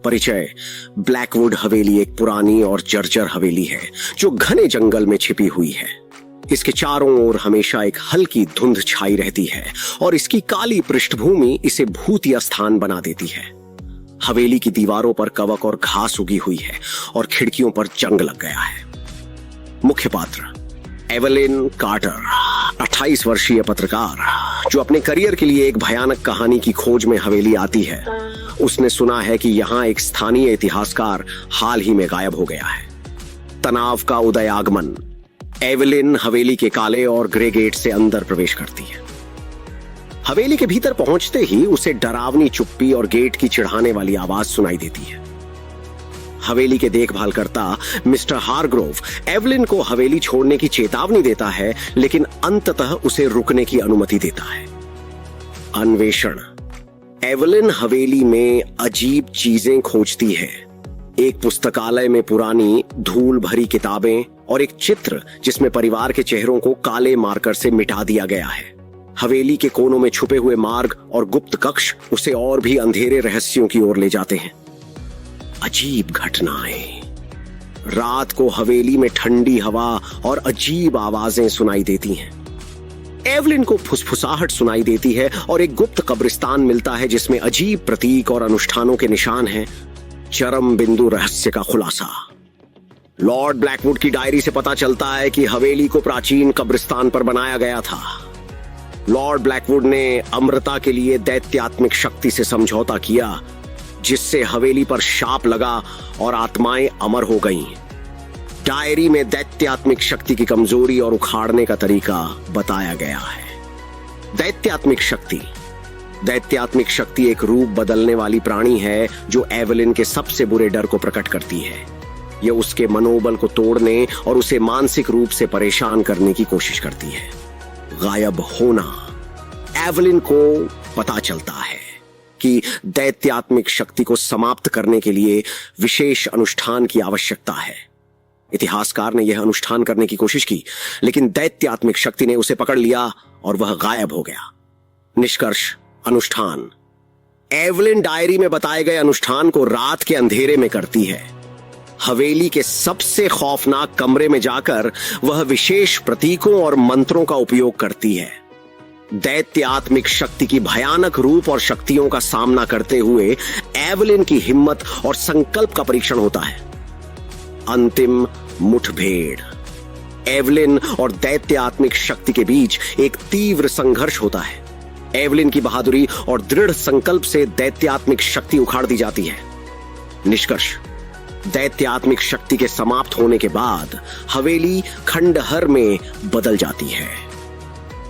परिचय। ब्लैकवुड हवेली एक पुरानी और जर्जर हवेली है जो घने जंगल में छिपी हुई है। इसके चारों ओर हमेशा एक हल्की धुंध छाई रहती है और इसकी काली पृष्ठभूमि इसे भूतिया स्थान बना देती है। हवेली की दीवारों पर कवक और घास उगी हुई है और खिड़कियों पर जंग लग गया है। मुख्य पात्र एवलिन कार्टर, 28 वर्षीय पत्रकार जो अपने करियर के लिए एक भयानक कहानी की खोज में हवेली आती है। उसने सुना है कि यहाँ एक स्थानीय इतिहासकार हाल ही में गायब हो गया है। तनाव का उदयागमन। एवलिन हवेली के काले और ग्रे गेट से अंदर प्रवेश करती है। हवेली के भीतर पहुंचते ही उसे डरावनी चुप्पी और गेट की चिढ़ाने वाली आवाज सुनाई देती है। हवेली के देखभालकर्ता मिस्टर हारग्रोव एवलिन को हवेली छोड़ने की चेतावनी देता है, लेकिन अंततः उसे रुकने की अनुमति देता है। अन्वेषण। एवलिन हवेली में अजीब चीजें खोजती है। एक पुस्तकालय में पुरानी धूल भरी किताबें और एक चित्र जिसमें परिवार के चेहरों को काले मार्कर से मिटा दिया गया है। हवेली के कोनों में छुपे हुए मार्ग और गुप्त कक्ष उसे और भी अंधेरे रहस्यों की ओर ले जाते हैं। अजीब घटनाएं। रात को हवेली में ठंडी हवा और अजीब आवाजें सुनाई देती हैं। एवलिन को फुसफुसाहट सुनाई देती है और एक गुप्त कब्रिस्तान मिलता है जिसमें अजीब प्रतीक और अनुष्ठानों के निशान हैं। चरम बिंदु रहस्य का खुलासा। लॉर्ड ब्लैकवुड की डायरी से पता चलता है कि हवेली को प्राचीन कब्रिस्तान पर बनाया गया था। लॉर्ड ब्लैकवुड ने अमृता के लिए दैत्यात्मिक शक्ति से समझौता किया, जिससे हवेली पर शाप लगा और आत्माएं अमर हो गईं। डायरी में दैत्यात्मिक शक्ति की कमजोरी और उखाड़ने का तरीका बताया गया है। दैत्यात्मिक शक्ति। दैत्यात्मिक शक्ति एक रूप बदलने वाली प्राणी है जो एवलिन के सबसे बुरे डर को प्रकट करती है। यह उसके मनोबल को तोड़ने और उसे मानसिक रूप से परेशान करने की कोशिश करती है। गायब होना। एवलिन को पता चलता है कि दैत्यात्मिक शक्ति को समाप्त करने के लिए विशेष अनुष्ठान की आवश्यकता है। इतिहासकार ने यह अनुष्ठान करने की कोशिश की, लेकिन दैत्यात्मिक शक्ति ने उसे पकड़ लिया और वह गायब हो गया। निष्कर्ष। अनुष्ठान। एवलिन डायरी में बताए गए अनुष्ठान को रात के अंधेरे में करती है। हवेली के सबसे खौफनाक कमरे में जाकर वह विशेष प्रतीकों और मंत्रों का उपयोग करती है। दैत्यात्मिक शक्ति की भयानक रूप और शक्तियों का सामना करते हुए एवलिन की हिम्मत और संकल्प का परीक्षण होता है। अंतिम मुठभेड़। एवलिन और दैत्यात्मिक शक्ति के बीच एक तीव्र संघर्ष होता है। एवलिन की बहादुरी और दृढ़ संकल्प से दैत्यात्मिक शक्ति उखाड़ दी जाती है। निष्कर्ष। दैत्यात्मिक शक्ति के समाप्त होने के बाद हवेली खंडहर में बदल जाती है।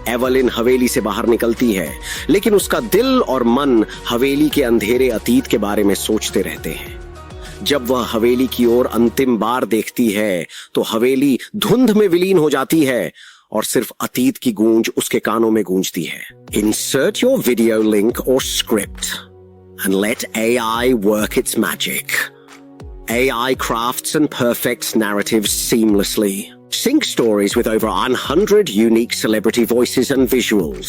एवलिन हवेली से बाहर निकलती है, लेकिन उसका दिल और मन हवेली के अंधेरे अतीत के बारे में सोचते रहते हैं। जब वह हवेली की ओर अंतिम बार देखती है तो हवेली धुंध में विलीन हो जाती है और सिर्फ अतीत की गूंज उसके कानों में गूंजती है। Insert your video link or script and let AI work its magic. AI crafts and perfects narratives seamlessly. Sync stories with over 100 unique celebrity voices and visuals.